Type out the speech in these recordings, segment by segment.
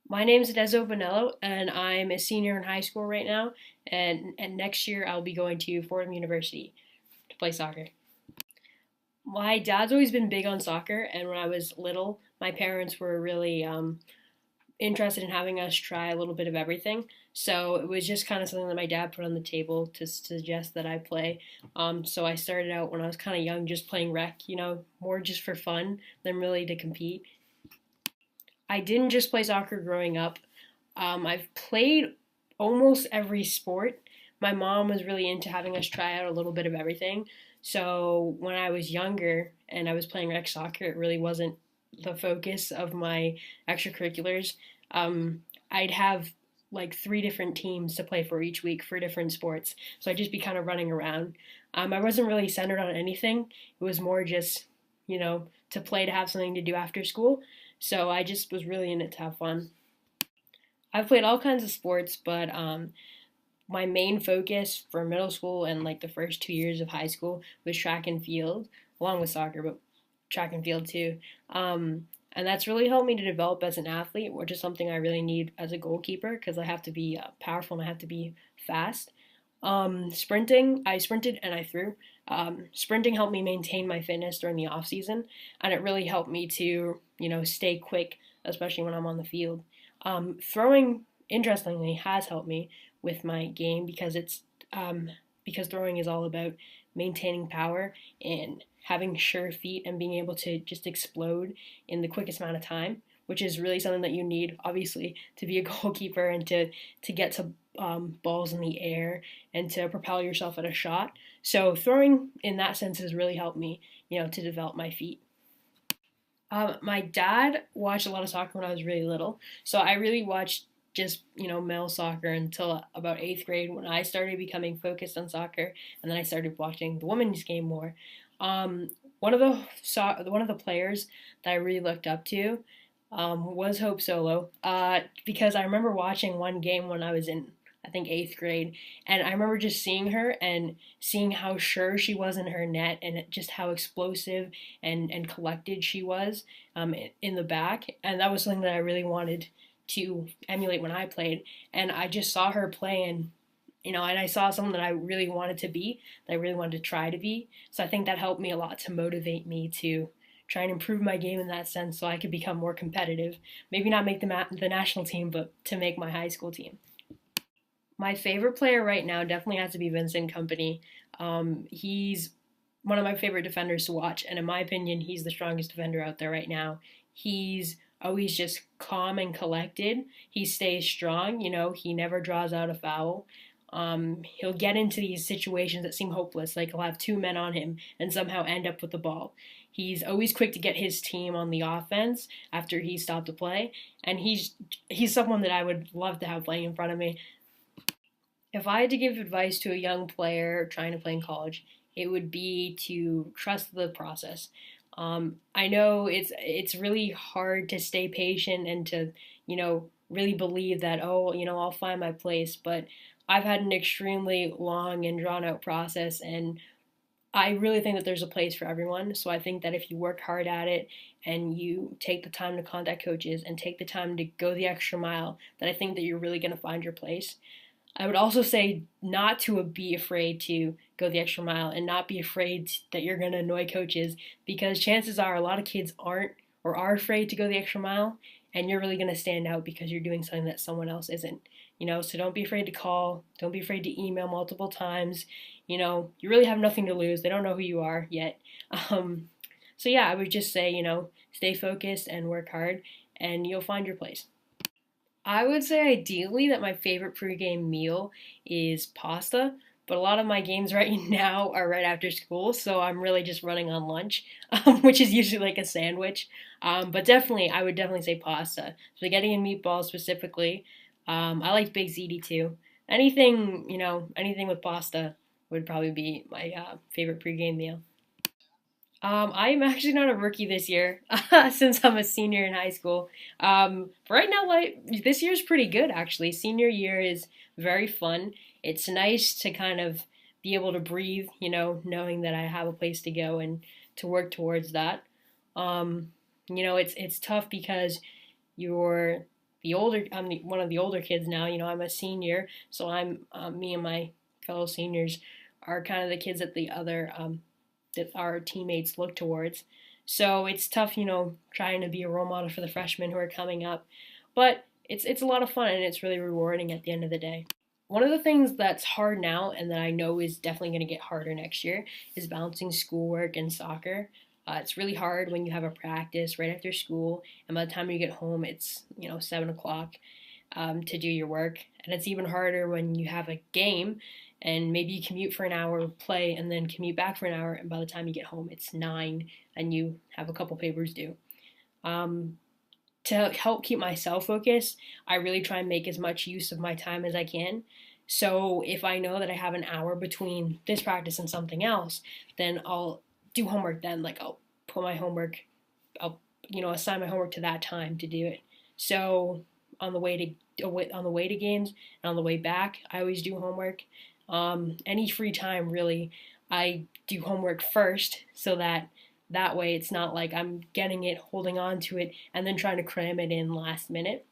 My name is Adaeze Obinelo, and I'm a senior in high school right now. And next year I'll be going to Fordham University to play soccer. My dad's always been big on soccer, and when I was little, my parents were really interested in having us try a little bit of everything. So it was just kind of something that my dad put on the table to suggest that I play. So I started out when I was kind of young, just playing rec, more just for fun than really to compete. I didn't just play soccer growing up. I've played almost every sport. My mom was really into having us try out a little bit of everything. So when I was younger and I was playing rec soccer, it really wasn't the focus of my extracurriculars. I'd have like three different teams to play for each week for different sports. So I'd just be kind of running around. I wasn't really centered on anything. It was more just, to play to have something to do after school. So I just was really in it to have fun. I've played all kinds of sports, but my main focus for middle school and like the first 2 years of high school was track and field, along with soccer, but track and field too. And that's really helped me to develop as an athlete, which is something I really need as a goalkeeper because I have to be powerful and I have to be fast. Sprinting, I sprinted and I threw. Sprinting helped me maintain my fitness during the off season, and it really helped me to, stay quick, especially when I'm on the field. Throwing, interestingly, has helped me with my game because throwing is all about maintaining power and having sure feet and being able to just explode in the quickest amount of time, which is really something that you need, obviously, to be a goalkeeper and to get to balls in the air and to propel yourself at a shot. So throwing in that sense has really helped me, to develop my feet. My dad watched a lot of soccer when I was really little, so I really watched just male soccer until about eighth grade when I started becoming focused on soccer, and then I started watching the women's game more. Um, one of the players that I really looked up to was Hope Solo, because I remember watching one game when I was in, I think, eighth grade, and I remember just seeing her and seeing how sure she was in her net and just how explosive and collected she was in the back, and that was something that I really wanted to emulate when I played, and I just saw her play and I saw someone that I really wanted to be, that I really wanted to try to be. So I think that helped me a lot to motivate me to try and improve my game in that sense so I could become more competitive. Maybe not make the national team, but to make my high school team. My favorite player right now definitely has to be Vincent Company. He's one of my favorite defenders to watch, and in my opinion, he's the strongest defender out there right now. He's always just calm and collected. He stays strong, he never draws out a foul. He'll get into these situations that seem hopeless, like he'll have two men on him and somehow end up with the ball. He's always quick to get his team on the offense after he stopped to play, and he's someone that I would love to have playing in front of me. If I had to give advice to a young player trying to play in college, it would be to trust the process. I know it's really hard to stay patient and to really believe that, oh, I'll find my place, but I've had an extremely long and drawn out process, and I really think that there's a place for everyone. So I think that if you work hard at it and you take the time to contact coaches and take the time to go the extra mile, then I think that you're really going to find your place. I would also say not to be afraid to go the extra mile and not be afraid that you're going to annoy coaches, because chances are a lot of kids aren't or are afraid to go the extra mile, and you're really going to stand out because you're doing something that someone else isn't. So don't be afraid to call, don't be afraid to email multiple times. You really have nothing to lose. They don't know who you are yet. Um, so yeah, I would just say, stay focused and work hard and you'll find your place. I would say ideally that my favorite pregame meal is pasta, but a lot of my games right now are right after school, so I'm really just running on lunch, which is usually like a sandwich. But definitely, I would definitely say pasta. Spaghetti and meatballs specifically. I like Big ziti too. Anything with pasta would probably be my favorite pregame meal. I'm actually not a rookie this year since I'm a senior in high school. Right now, this year's pretty good actually. Senior year is very fun. It's nice to kind of be able to breathe, knowing that I have a place to go and to work towards that. It's tough because you're one of the older kids now. I'm a senior, so me and my fellow seniors are kind of the kids that that our teammates look towards. So it's tough, trying to be a role model for the freshmen who are coming up. But it's a lot of fun and it's really rewarding at the end of the day. One of the things that's hard now and that I know is definitely going to get harder next year is balancing schoolwork and soccer. It's really hard when you have a practice right after school, and by the time you get home, it's 7 o'clock to do your work, and it's even harder when you have a game, and maybe you commute for an hour, play, and then commute back for an hour, and by the time you get home, it's 9, and you have a couple papers due. To help keep myself focused, I really try and make as much use of my time as I can. So if I know that I have an hour between this practice and something else, then I'll do homework then. Like I'll put my homework, I'll assign my homework to that time to do it. So on the way to games and on the way back, I always do homework. Any free time really, I do homework first so that way it's not like I'm getting it, holding on to it, and then trying to cram it in last minute.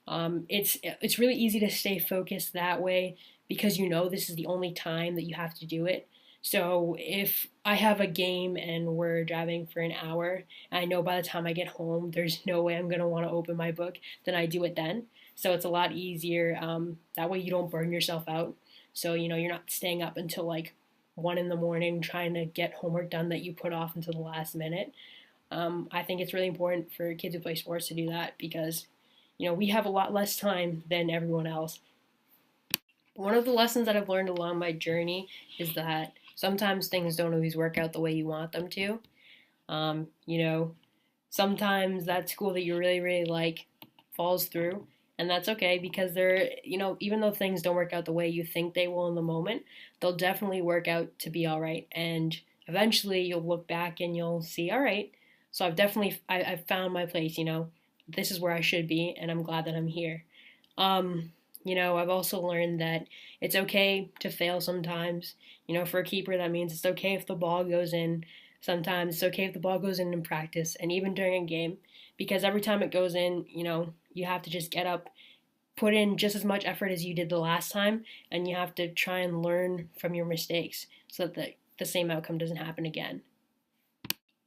It's really easy to stay focused that way because this is the only time that you have to do it. So if I have a game and we're driving for an hour, and I know by the time I get home, there's no way I'm going to want to open my book, then I do it then. So it's a lot easier. That way you don't burn yourself out. So, you're not staying up until like 1 in the morning trying to get homework done that you put off until the last minute. I think it's really important for kids who play sports to do that because, we have a lot less time than everyone else. One of the lessons that I've learned along my journey is that sometimes things don't always work out the way you want them to. Sometimes that school that you really, really like falls through, and that's okay because even though things don't work out the way you think they will in the moment, they'll definitely work out to be all right. And eventually you'll look back and you'll see, all right, so I've found my place, this is where I should be, and I'm glad that I'm here. I've also learned that it's okay to fail sometimes. For a keeper, that means it's okay if the ball goes in. Sometimes it's okay if the ball goes in practice and even during a game, because every time it goes in, you have to just get up, put in just as much effort as you did the last time, and you have to try and learn from your mistakes so that the same outcome doesn't happen again.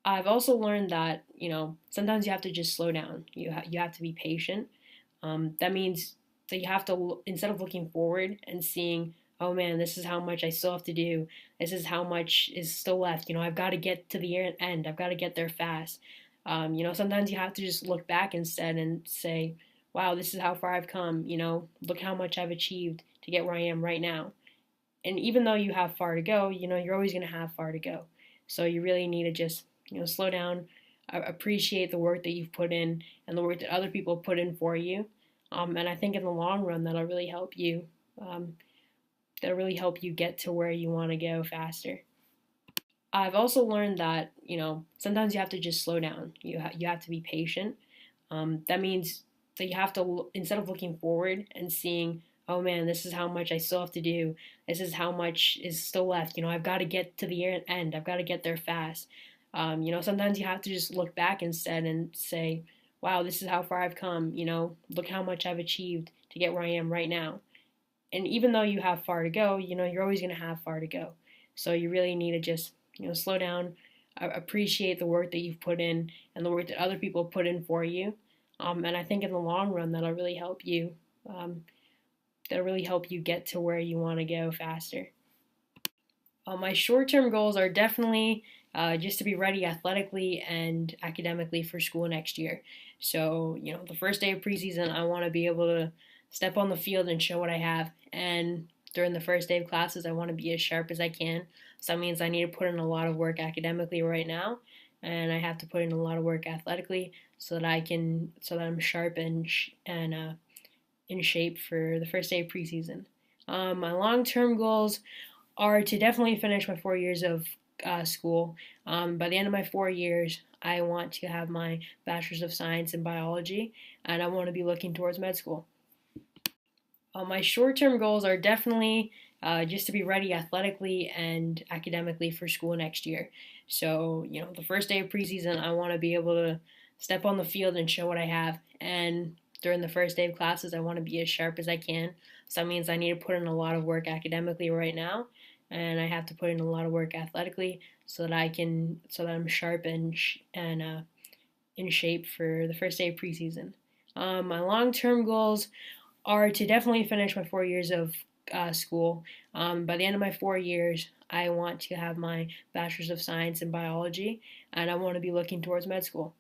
I've also learned that, sometimes you have to just slow down. You have to be patient. That means that you have to, instead of looking forward and seeing, oh man, this is how much I still have to do. This is how much is still left. I've got to get to the end. I've got to get there fast. Sometimes you have to just look back instead and say, wow, this is how far I've come. Look how much I've achieved to get where I am right now. And even though you have far to go, you're always going to have far to go. So you really need to just, slow down, appreciate the work that you've put in and the work that other people put in for you. And I think in the long run, that'll really help you. That'll really help you get to where you want to go faster. I've also learned that, sometimes you have to just slow down. You have to be patient. That means that you have to, instead of looking forward and seeing, oh man, this is how much I still have to do. This is how much is still left. I've got to get to the end. I've got to get there fast. Sometimes you have to just look back instead and say, wow, this is how far I've come. Look how much I've achieved to get where I am right now. And even though you have far to go, you're always going to have far to go. So you really need to just, slow down, appreciate the work that you've put in and the work that other people put in for you. And I think in the long run, that'll really help you. That'll really help you get to where you want to go faster. My short-term goals are definitely just to be ready athletically and academically for school next year. So, the first day of preseason, I want to be able to step on the field and show what I have. And during the first day of classes, I want to be as sharp as I can. So that means I need to put in a lot of work academically right now, and I have to put in a lot of work athletically so that I'm sharp and in shape for the first day of preseason. My long-term goals are to definitely finish my 4 years of school. By the end of my 4 years, I want to have my Bachelor's of Science in Biology, and I want to be looking towards med school. My short-term goals are definitely just to be ready athletically and academically for school next year. So, the first day of preseason, I want to be able to step on the field and show what I have. And during the first day of classes, I want to be as sharp as I can. So that means I need to put in a lot of work academically right now, and I have to put in a lot of work athletically so that I'm sharp and in shape for the first day of preseason. My long-term goals are to definitely finish my 4 years of school. By the end of my 4 years, I want to have my bachelor's of science in biology, and I want to be looking towards med school.